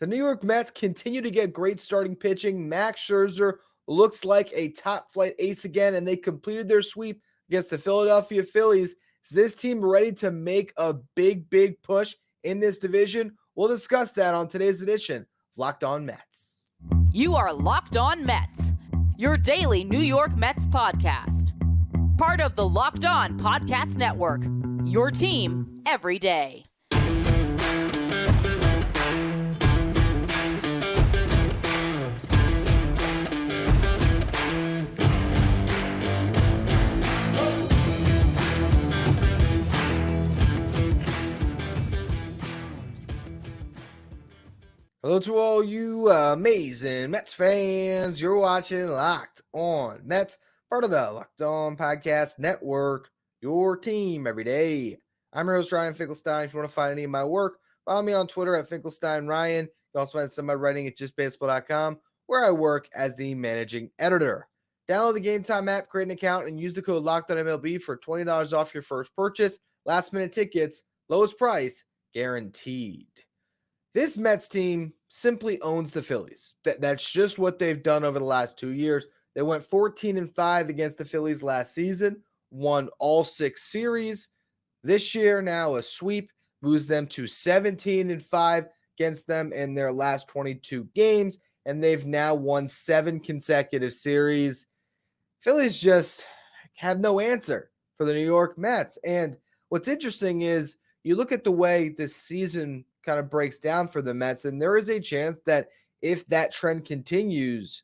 The New York Mets continue to get great starting pitching. Max Scherzer looks like a top flight ace again, and they completed their sweep against the Philadelphia Phillies. Is this team ready to make a big push in this division? We'll discuss that on today's edition of Locked On Mets. You are Locked On Mets, your daily New York Mets podcast. Part of the Locked On Podcast Network, your team every day. Hello to all you amazing Mets fans. You're watching Locked On Mets, part of the Locked On Podcast Network, your team every day. I'm your host, Ryan Finkelstein. If you want to find any of my work, follow me on Twitter at FinkelsteinRyan. You can also find some of my writing at justbaseball.com, where I work as the managing editor. Download the Gametime app, create an account, and use the code LOCKEDONMLB for $20 off your first purchase. Last-minute tickets, lowest price, guaranteed. This Mets team simply owns the Phillies. That's just what they've done over the last 2 years. They went 14-5 against the Phillies last season, won all 6 series. This year, now a sweep moves them to 17-5 against them in their last 22 games, and they've now won 7 consecutive series. Phillies just have no answer for the New York Mets. And what's interesting is you look at the way this season kind of breaks down for the Mets, and there is a chance that if that trend continues,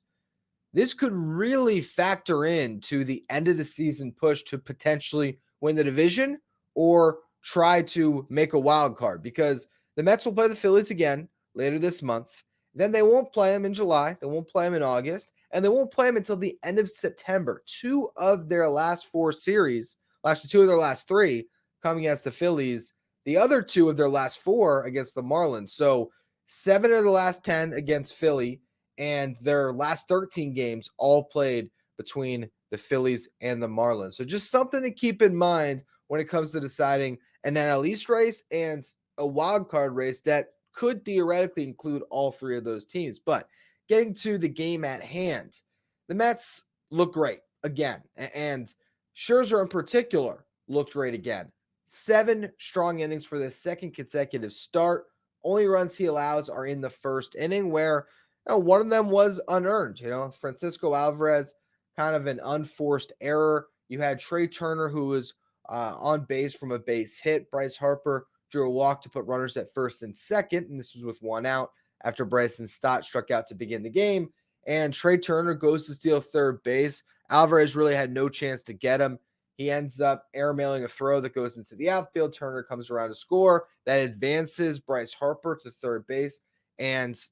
this could really factor into the end of the season push to potentially win the division or try to make a wild card, because the Mets will play the Phillies again later this month. Then they won't play them in July, they won't play them in August, and they won't play them until the end of September. 2 of their last 4 series, actually 2 of their last 3 come against the Phillies. The other 2 of their last 4 against the Marlins. So 7 of the last 10 against Philly, and their last 13 games all played between the Phillies and the Marlins. So just something to keep in mind when it comes to deciding an NL East race and a wild card race that could theoretically include all 3 of those teams. But getting to the game at hand, the Mets look great again, and Scherzer in particular looked great again. 7 strong innings for the second consecutive start. Only runs he allows are in the first inning, where one of them was unearned. Francisco Alvarez, kind of an unforced error. You had Trey Turner, who was on base from a base hit. Bryce Harper drew a walk to put runners at first and second, and this was with 1 out after Bryson Stott struck out to begin the game. And Trey Turner goes to steal third base. Alvarez really had no chance to get him. He ends up airmailing a throw that goes into the outfield. Turner comes around to score. That advances Bryce Harper to third base. And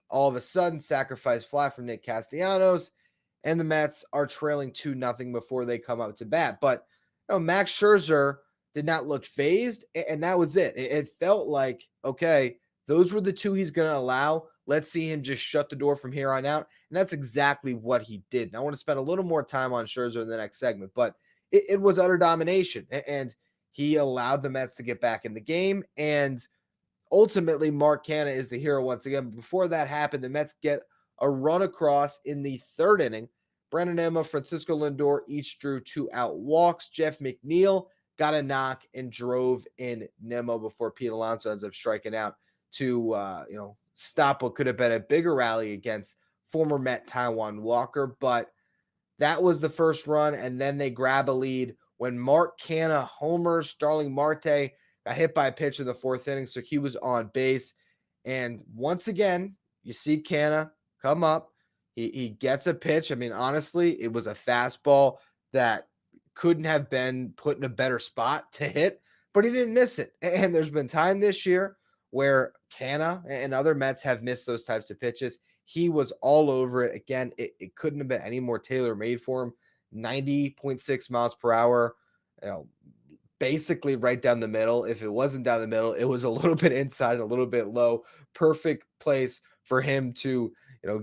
all of a sudden, sacrifice fly from Nick Castellanos. And the Mets are trailing 2-0 before they come up to bat. But Max Scherzer did not look phased, and that was it. It felt like, okay, those were the 2 he's going to allow. Let's see him just shut the door from here on out. And that's exactly what he did. And I want to spend a little more time on Scherzer in the next segment, but it was utter domination, and he allowed the Mets to get back in the game. And ultimately, Mark Canha is the hero once again. But before that happened, the Mets get a run across in the 3rd inning. Brandon Nimmo, Francisco Lindor each drew 2 out walks. Jeff McNeil got a knock and drove in Nimmo before Pete Alonso ends up striking out to stop what could have been a bigger rally against former Met Taijuan Walker. But that was the first run, and then they grab a lead when Mark Canha homers. Starling Marte got hit by a pitch in the 4th inning, so he was on base. And once again, you see Canha come up. He gets a pitch. I mean, honestly, it was a fastball that couldn't have been put in a better spot to hit, but he didn't miss it. And there's been time this year where Canha and other Mets have missed those types of pitches. He was all over it. Again, it couldn't have been any more tailor-made for him. 90.6 miles per hour, basically right down the middle. If it wasn't down the middle, it was a little bit inside, a little bit low. Perfect place for him to,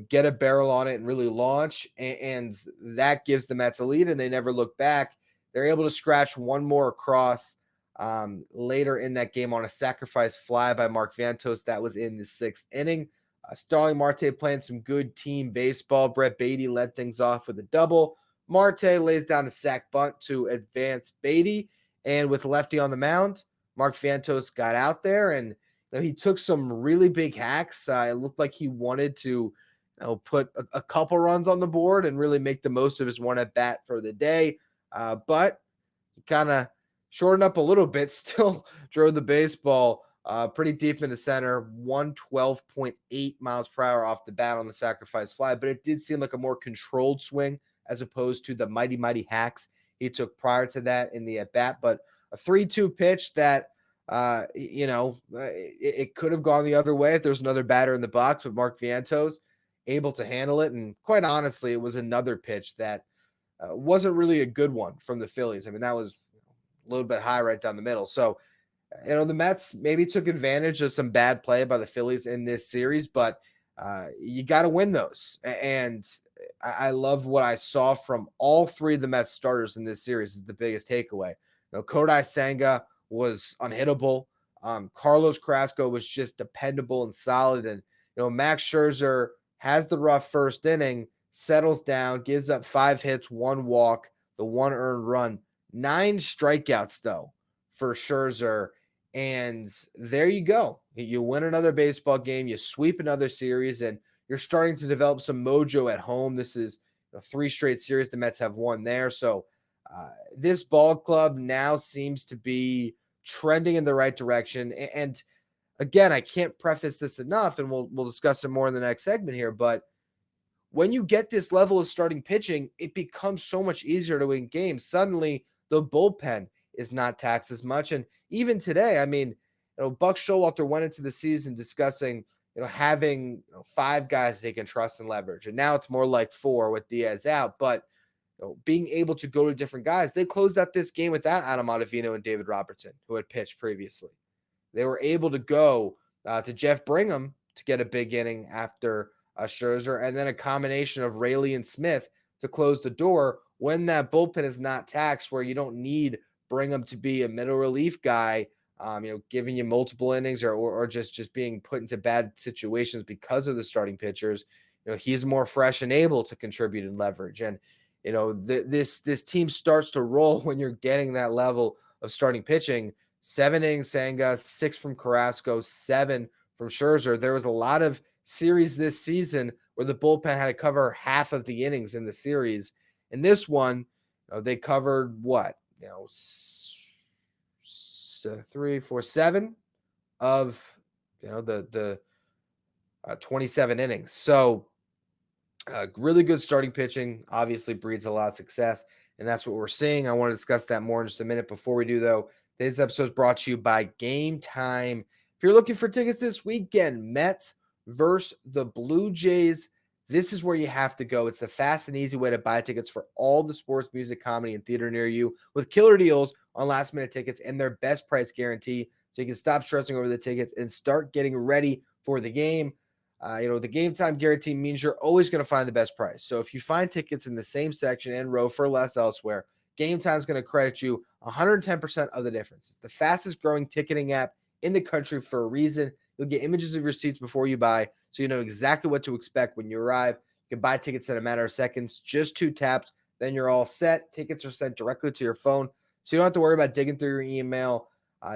get a barrel on it and really launch. And that gives the Mets a lead, and they never look back. They're able to scratch one more across later in that game on a sacrifice fly by Mark Vientos. That was in the 6th inning. Starling Marte playing some good team baseball. Brett Beatty led things off with a double. Marte lays down a sac bunt to advance Beatty. And with lefty on the mound, Mark Vientos got out there and he took some really big hacks. It looked like he wanted to put a couple runs on the board and really make the most of his one at bat for the day. But he kind of shortened up a little bit, still drove the baseball pretty deep in the center, 112.8 miles per hour off the bat on the sacrifice fly. But it did seem like a more controlled swing as opposed to the mighty hacks he took prior to that in the at bat. But a 3-2 pitch that, it could have gone the other way if there's another batter in the box, but Mark Vientos able to handle it. And quite honestly, it was another pitch that wasn't really a good one from the Phillies. I mean, that was a little bit high right down the middle. So, the Mets maybe took advantage of some bad play by the Phillies in this series, but you got to win those. And I love what I saw from all three of the Mets starters in this series is the biggest takeaway. Kodai Senga was unhittable. Carlos Carrasco was just dependable and solid. And, Max Scherzer has the rough first inning, settles down, gives up 5 hits, 1 walk, the 1 earned run, 9 strikeouts though for Scherzer. And there you go. You win another baseball game, you sweep another series, and you're starting to develop some mojo at home. This is 3 straight series the Mets have won there. So this ball club now seems to be trending in the right direction. And again, I can't preface this enough, and we'll discuss it more in the next segment here, but when you get this level of starting pitching, it becomes so much easier to win games. Suddenly, the bullpen is not taxed as much. And even today, I mean, Buck Showalter went into the season discussing, having 5 guys they can trust and leverage. And now it's more like 4 with Diaz out. But being able to go to different guys, they closed out this game without Adam Ottavino and David Robertson, who had pitched previously. They were able to go to Jeff Brigham to get a big inning after Scherzer, and then a combination of Raley and Smith to close the door when that bullpen is not taxed, where you don't need Brigham to be a middle relief guy, giving you multiple innings or just being put into bad situations because of the starting pitchers. He's more fresh and able to contribute and leverage. And, this team starts to roll when you're getting that level of starting pitching. 7 innings Senga, 6 from Carrasco, 7 from Scherzer. There was a lot of series this season where the bullpen had to cover half of the innings in the series. In this one, they covered 3, 4, 7 of the 27 innings. So really good starting pitching obviously breeds a lot of success, and that's what we're seeing. I want to discuss that more in just a minute. Before we do, though, today's episode is brought to you by Gametime. If you're looking for tickets this weekend, Mets versus the Blue Jays, this is where you have to go. It's the fast and easy way to buy tickets for all the sports, music, comedy, and theater near you with killer deals on last-minute tickets and their best price guarantee, so you can stop stressing over the tickets and start getting ready for the game. The game time guarantee means you're always going to find the best price. So if you find tickets in the same section and row for less elsewhere, Game Time is going to credit you 110% of the difference. It's the fastest growing ticketing app in the country for a reason. You'll get images of your seats before you buy, so you know exactly what to expect when you arrive. You can buy tickets in a matter of seconds, just 2 taps, then you're all set. Tickets are sent directly to your phone, so you don't have to worry about digging through your email.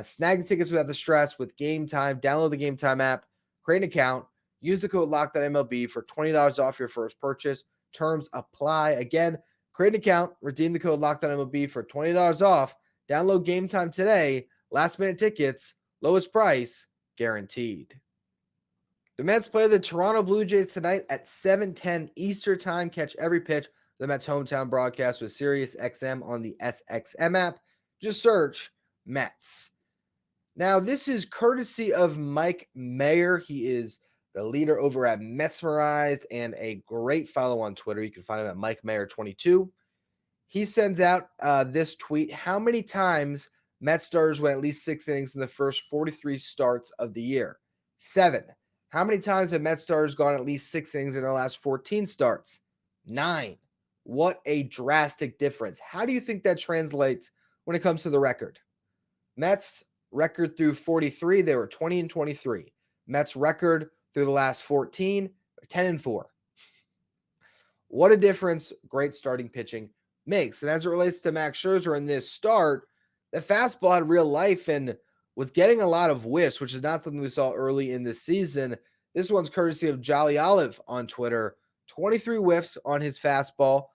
Snag the tickets without the stress with Game Time. Download the Game Time app, create an account, use the code LOCKEDONMLB for $20 off your first purchase. Terms apply. Again, create an account, redeem the code LOCKEDONMLB for $20 off. Download Game Time today. Last minute tickets, lowest price guaranteed. The Mets play the Toronto Blue Jays tonight at 7:10 Eastern Time. Catch every pitch of the Mets hometown broadcast with SiriusXM on the SXM app. Just search Mets. Now, this is courtesy of Mike Mayer. He is the leader over at Metsmerized and a great follow on Twitter. You can find him at Mike Mayer 22. He sends out this tweet: how many times Mets starters went at least 6 innings in the first 43 starts of the year? 7. How many times have Mets starters gone at least 6 innings in their last 14 starts? 9. What a drastic difference. How do you think that translates when it comes to the record? Mets record through 43, they were 20-23. Mets record through the last 14, 10-4. What a difference great starting pitching makes. And as it relates to Max Scherzer in this start, the fastball had real life and was getting a lot of whiffs, which is not something we saw early in the season. This one's courtesy of Jolly Olive on Twitter. 23 whiffs on his fastball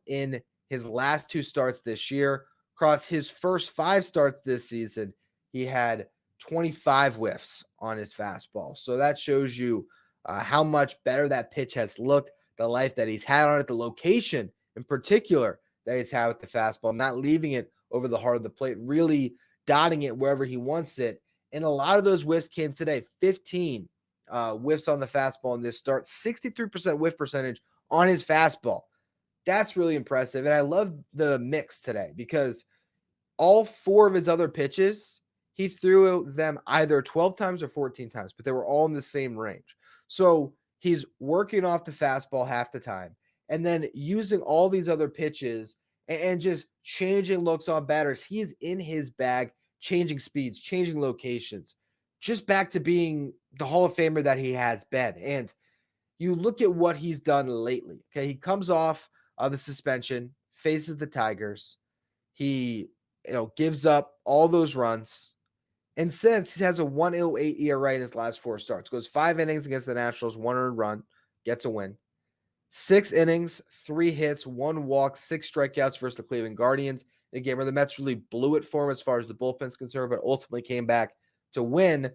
in his last 2 starts this year. Across his first 5 starts this season, he had 25 whiffs on his fastball. So that shows you how much better that pitch has looked, the life that he's had on it, the location in particular that he's had with the fastball, not leaving it over the heart of the plate, really dotting it wherever he wants it. And a lot of those whiffs came today. 15 whiffs on the fastball in this start, 63% whiff percentage on his fastball. That's really impressive. And I love the mix today because all 4 of his other pitches, he threw them either 12 times or 14 times, but they were all in the same range. So he's working off the fastball half the time and then using all these other pitches and just changing looks on batters. He's in his bag, changing speeds, changing locations, just back to being the Hall of Famer that he has been. And you look at what he's done lately. Okay, he comes off the suspension, faces the Tigers. He, gives up all those runs. And since he has a 1.08 ERA in his last 4 starts, goes 5 innings against the Nationals, 1 earned run, gets a win. 6 innings, 3 hits, 1 walk, 6 strikeouts versus the Cleveland Guardians. In a game where the Mets really blew it for him as far as the bullpen's concerned, but ultimately came back to win.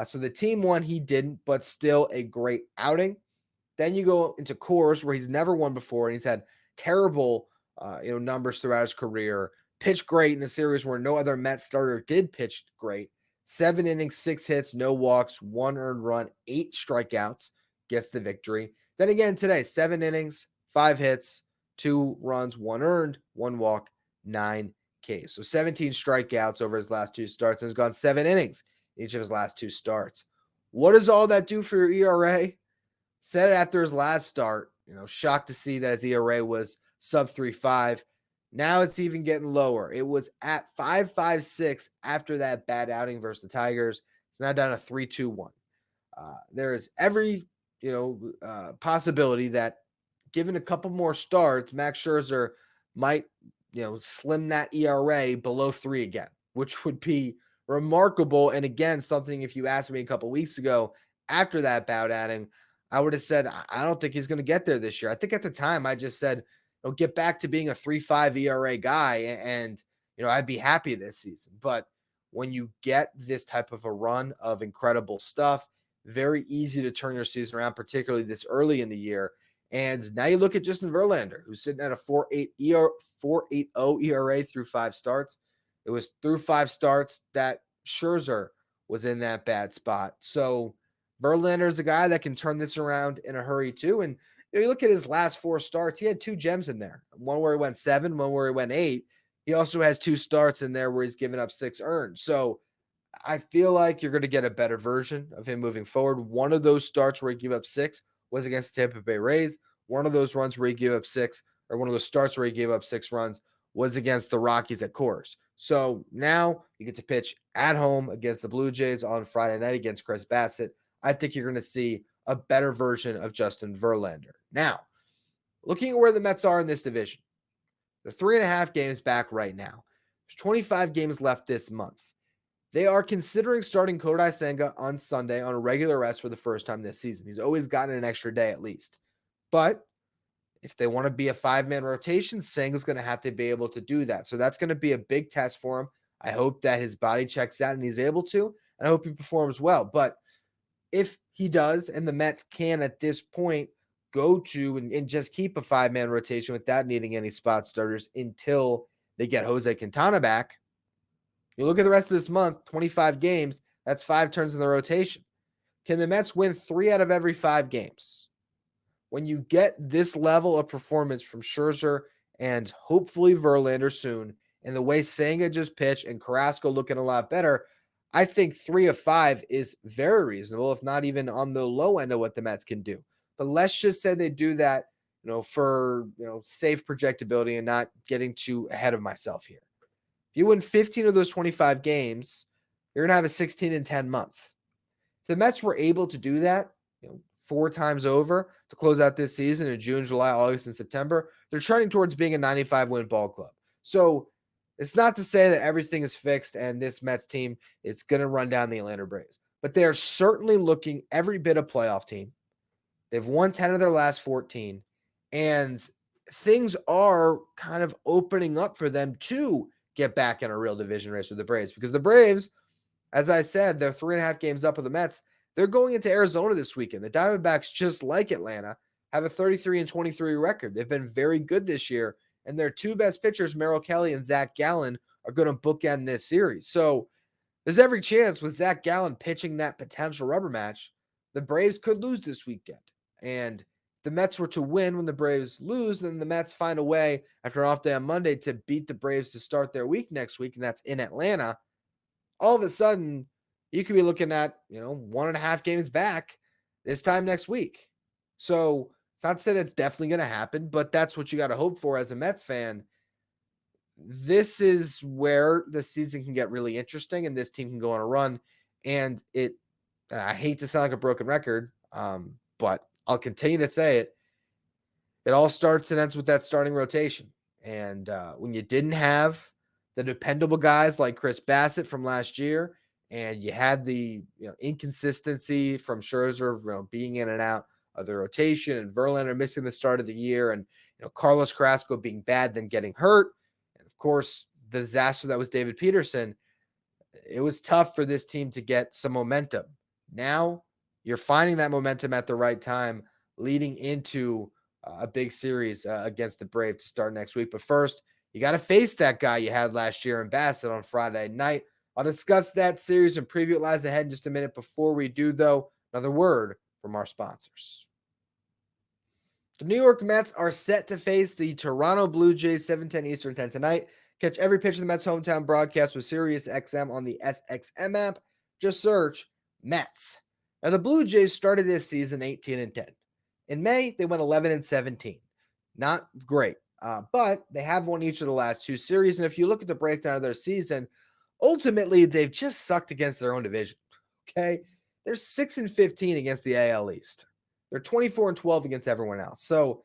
So the team won, he didn't, but still a great outing. Then you go into Coors, where he's never won before, and he's had terrible numbers throughout his career. Pitched great in a series where no other Mets starter did pitch great. 7 innings, 6 hits, no walks, 1 earned run, 8 strikeouts, gets the victory. Then again today, 7 innings, 5 hits, 2 runs, 1 earned, 1 walk, 9 Ks. So 17 strikeouts over his last 2 starts, and has gone 7 innings each of his last 2 starts. What does all that do for your ERA? Said it after his last start, shocked to see that his ERA was sub 3.5. Now it's even getting lower. It was at 5.56 after that bad outing versus the Tigers. It's now down to 3.21. There is every possibility that given a couple more starts, Max Scherzer might slim that ERA below 3 again, which would be remarkable. And again, something if you asked me a couple weeks ago after that bout outing, I would have said I don't think he's going to get there this year. I think at the time I just said get back to being a 3.5 ERA guy, and I'd be happy this season. But when you get this type of a run of incredible stuff, very easy to turn your season around, particularly this early in the year. And now you look at Justin Verlander, who's sitting at a 4.80 ERA through 5 starts. It was through 5 starts that Scherzer was in that bad spot. So Verlander is a guy that can turn this around in a hurry too. And you look at his last 4 starts, he had 2 gems in there. One where he went 7, one where he went 8. He also has 2 starts in there where he's given up 6 earned. So I feel like you're going to get a better version of him moving forward. One of those starts where he gave up 6 was against the Tampa Bay Rays. One of those runs where he gave up 6, or one of those starts where he gave up 6 runs, was against the Rockies at Coors. So now you get to pitch at home against the Blue Jays on Friday night against Chris Bassett. I think you're going to see a better version of Justin Verlander. Now, looking at where the Mets are in this division, they're 3.5 games back right now. There's 25 games left this month. They are considering starting Kodai Senga on Sunday on a regular rest for the first time this season. He's always gotten an extra day at least. But if they want to be a 5-man rotation, Senga's going to have to be able to do that. So that's going to be a big test for him. I hope that his body checks out and he's able to, and I hope he performs well. But if he does, and the Mets can at this point go to and just keep a 5-man rotation without needing any spot starters until they get Jose Quintana back, you look at the rest of this month, 25 games, that's 5 turns in the rotation. Can the Mets win 3 out of every 5 games? When you get this level of performance from Scherzer and hopefully Verlander soon, and the way Senga just pitched and Carrasco looking a lot better, I think 3 of 5 is very reasonable, if not even on the low end of what the Mets can do. But let's just say they do that, for safe projectability and not getting too ahead of myself here. If you win 15 of those 25 games, you're going to have a 16-10 month. If the Mets were able to do that, 4 times over to close out this season in June, July, August, and September. They're trending towards being a 95-win ball club. So it's not to say that everything is fixed and this Mets team is going to run down the Atlanta Braves, but they are certainly looking every bit a playoff team. They've won 10 of their last 14, and things are kind of opening up for them to get back in a real division race with the Braves, because the Braves, as I said, they're 3.5 games up of the Mets. They're going into Arizona this weekend. The Diamondbacks, just like Atlanta, have a 33-23 record. They've been very good this year, and their two best pitchers, Merrill Kelly and Zach Gallen, are going to bookend this series. So there's every chance with Zach Gallen pitching that potential rubber match, the Braves could lose this weekend. And the Mets were to win when the Braves lose, then the Mets find a way after an off day on Monday to beat the Braves to start their week next week, and that's in Atlanta. All of a sudden, you could be looking at, 1.5 games back this time next week. So it's not to say that's definitely going to happen, but that's what you got to hope for as a Mets fan. This is where the season can get really interesting, and this team can go on a run. And I hate to sound like a broken record, but I'll continue to say it. It all starts and ends with that starting rotation. And when you didn't have the dependable guys like Chris Bassett from last year, and you had the inconsistency from Scherzer being in and out of the rotation, and Verlander missing the start of the year, and Carlos Carrasco being bad, then getting hurt, and of course the disaster that was David Peterson, it was tough for this team to get some momentum. Now you're finding that momentum at the right time, leading into a big series against the Braves to start next week. But first, you got to face that guy you had last year in Bassett on Friday night. I'll discuss that series and preview it lies ahead in just a minute. Before we do, though, another word from our sponsors. The New York Mets are set to face the Toronto Blue Jays 7:10 Eastern 10 tonight. Catch every pitch of the Mets' hometown broadcast with SiriusXM on the SXM app. Just search Mets. Now, the Blue Jays started this season 18-10. In May, they went 11-17. Not great, but they have won each of the last 2 series. And if you look at the breakdown of their season, ultimately, they've just sucked against their own division. Okay? They're 6-15 against the AL East. They're 24-12 against everyone else. So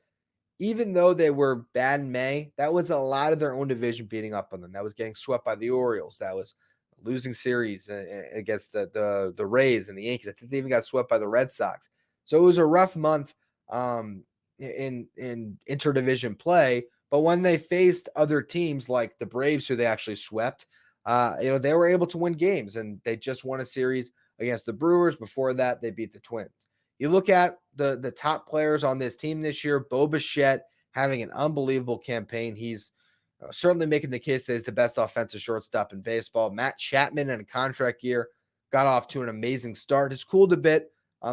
even though they were bad in May, that was a lot of their own division beating up on them. That was getting swept by the Orioles. That was losing series against the Rays and the Yankees. I think they even got swept by the Red Sox. So it was a rough month in interdivision play. But when they faced other teams like the Braves, who they actually swept, they were able to win games, and they just won a series against the Brewers. Before that, they beat the Twins. You look at the top players on this team this year, Bo Bichette having an unbelievable campaign. He's certainly making the case that he's the best offensive shortstop in baseball. Matt Chapman in a contract year got off to an amazing start. It's cooled a bit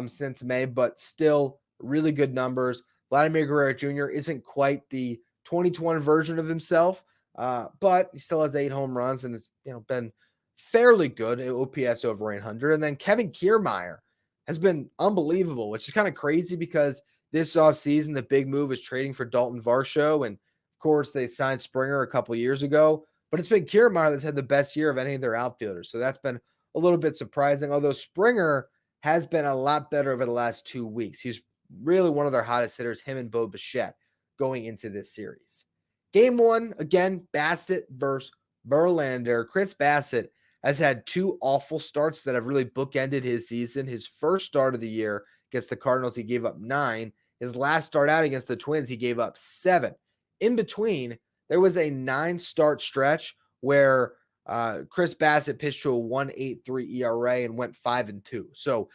since May, but still really good numbers. Vladimir Guerrero Jr. isn't quite the 2021 version of himself, but he still has 8 home runs and has been fairly good at OPS over 800. And then Kevin Kiermaier has been unbelievable, which is kind of crazy because this offseason, the big move is trading for Dalton Varsho. And of course, they signed Springer a couple years ago, but it's been Kiermaier that's had the best year of any of their outfielders. So that's been a little bit surprising, although Springer has been a lot better over the last 2 weeks. He's really one of their hottest hitters, him and Bo Bichette, going into this series. Game 1, again, Bassett versus Verlander. Chris Bassett has had 2 awful starts that have really bookended his season. His first start of the year against the Cardinals, he gave up 9. His last start out against the Twins, he gave up 7. In between, there was a 9-start stretch where Chris Bassett pitched to a 1.83 ERA and went 5-2. So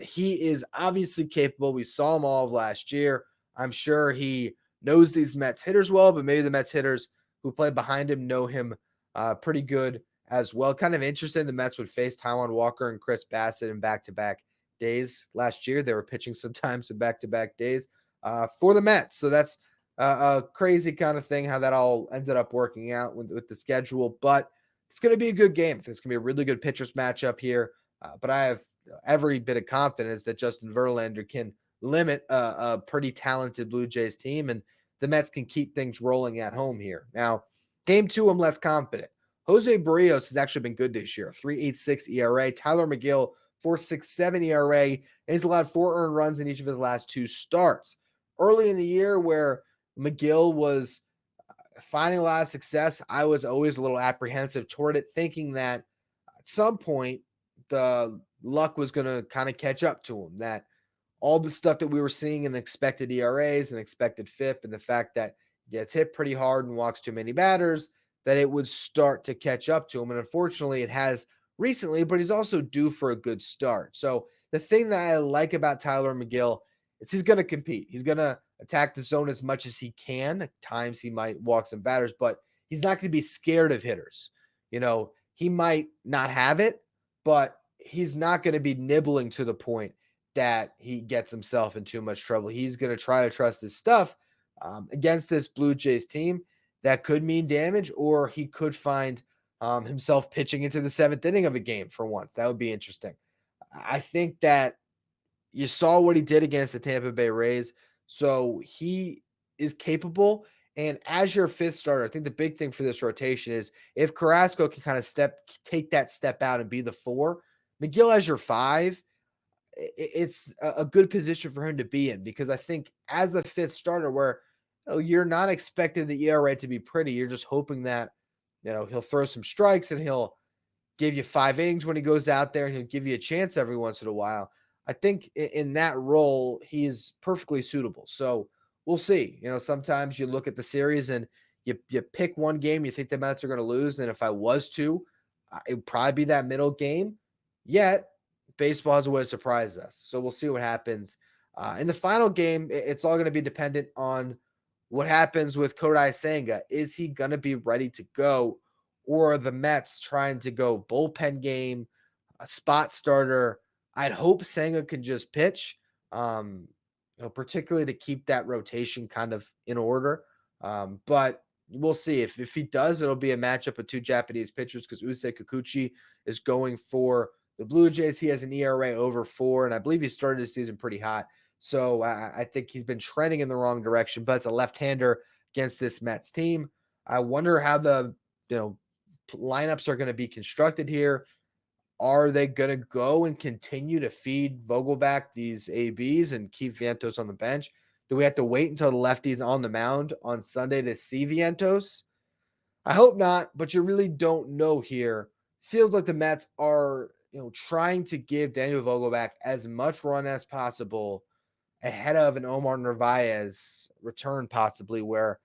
he is obviously capable. We saw him all of last year. I'm sure he knows these Mets hitters well, but maybe the Mets hitters who play behind him know him pretty good as well. Kind of interesting the Mets would face Taijuan Walker and Chris Bassett in back-to-back days last year. They were pitching sometimes in back-to-back days for the Mets. So that's a crazy kind of thing how that all ended up working out with the schedule. But it's going to be a good game. It's going to be a really good pitchers matchup here. But I have every bit of confidence that Justin Verlander can limit a pretty talented Blue Jays team, and the Mets can keep things rolling at home here. Now, game 2, I'm less confident. Jose Barrios has actually been good this year, 3.86 ERA. Tyler McGill, 4.67 ERA, and he's allowed 4 earned runs in each of his last 2 starts. Early in the year, where Megill was finding a lot of success, I was always a little apprehensive toward it, thinking that at some point the luck was going to kind of catch up to him, that all the stuff that we were seeing in expected ERAs and expected FIP, and the fact that he gets hit pretty hard and walks too many batters, that it would start to catch up to him. And unfortunately, it has recently, but he's also due for a good start. So the thing that I like about Tyler Megill is he's going to compete. He's going to attack the zone as much as he can. At times he might walk some batters, but he's not going to be scared of hitters. He might not have it, but he's not going to be nibbling to the point that he gets himself in too much trouble. He's going to try to trust his stuff against this Blue Jays team. That could mean damage, or he could find himself pitching into the 7th inning of a game for once. That would be interesting. I think that you saw what he did against the Tampa Bay Rays, so he is capable. And as your 5th starter, I think the big thing for this rotation is if Carrasco can kind of take that step out and be the 4, Megill as your 5, it's a good position for him to be in, because I think as the 5th starter, where you're not expecting the ERA to be pretty, you're just hoping that he'll throw some strikes and he'll give you 5 innings when he goes out there, and he'll give you a chance every once in a while. I think in that role, he's perfectly suitable. So we'll see. Sometimes you look at the series and you pick one game, you think the Mets are going to lose. And if I was to, it would probably be that middle game. Yet baseball has a way to surprise us. So we'll see what happens. In the final game, it's all going to be dependent on what happens with Kodai Senga. Is he going to be ready to go, or are the Mets trying to go bullpen game, a spot starter? I'd hope Senga can just pitch, particularly to keep that rotation kind of in order. But we'll see. If he does, it'll be a matchup of 2 Japanese pitchers, because Usei Kikuchi is going for the Blue Jays. He has an ERA over 4, and I believe he started the season pretty hot. So I think he's been trending in the wrong direction, but it's a left-hander against this Mets team. I wonder how the lineups are going to be constructed here. Are they going to go and continue to feed Vogelback these ABs and keep Vientos on the bench? Do we have to wait until the lefty's on the mound on Sunday to see Vientos? I hope not, but you really don't know here. Feels like the Mets are trying to give Daniel Vogelback as much run as possible ahead of an Omar Narvaez return, possibly, where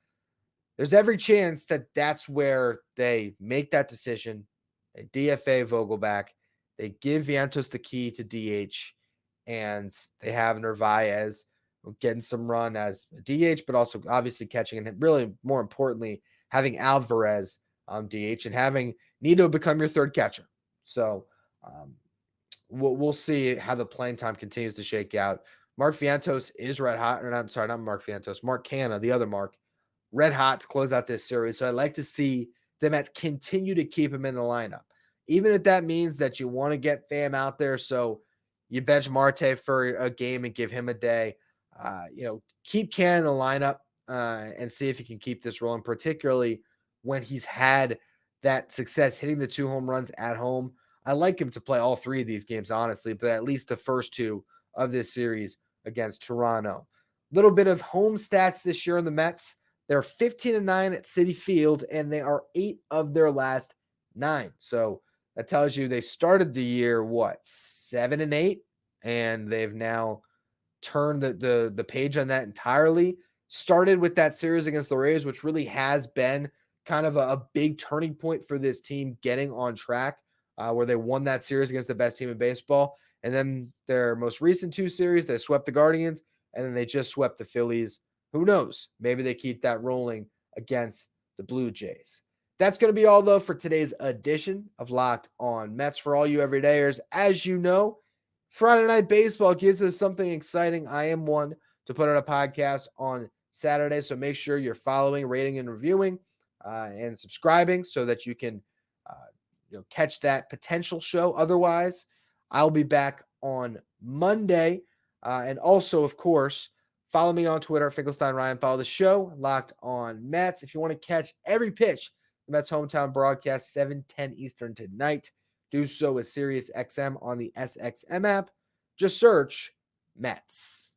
there's every chance that that's where they make that decision. They DFA Vogelback. They give Vientos the key to DH, and they have Narvaez getting some run as a DH, but also obviously catching, and really more importantly, having Alvarez DH and having Nito become your 3rd catcher. So we'll see how the playing time continues to shake out. Mark Vientos is red hot, or I'm sorry, not Mark Vientos, Mark Canha, the other Mark, red hot to close out this series. So I'd like to see the Mets continue to keep him in the lineup, even if that means that you want to get Pham out there. So you bench Marte for a game and give him a day. Keep Canha in the lineup and see if he can keep this rolling, particularly when he's had that success hitting the 2 home runs at home. I like him to play all 3 of these games, honestly, but at least the first 2 of this series against Toronto. Little bit of home stats this year in the Mets. They're 15-9 at Citi Field, and they are 8 of their last 9. So that tells you they started the year, 7-8, and they've now turned the page on that entirely. Started with that series against the Rays, which really has been kind of a big turning point for this team getting on track, where they won that series against the best team in baseball. And then their most recent 2 series, they swept the Guardians, and then they just swept the Phillies. Who knows? Maybe they keep that rolling against the Blue Jays. That's going to be all, though, for today's edition of Locked On Mets. For all you everydayers, as you know, Friday Night Baseball gives us something exciting. I am one to put out a podcast on Saturday, so make sure you're following, rating, and reviewing, and subscribing so that you can catch that potential show. Otherwise, I'll be back on Monday. And also, of course, follow me on Twitter, Finkelstein Ryan. Follow the show, Locked On Mets. If you want to catch every pitch, the Mets hometown broadcast, 7:10 Eastern tonight. Do so with SiriusXM on the SXM app. Just search Mets.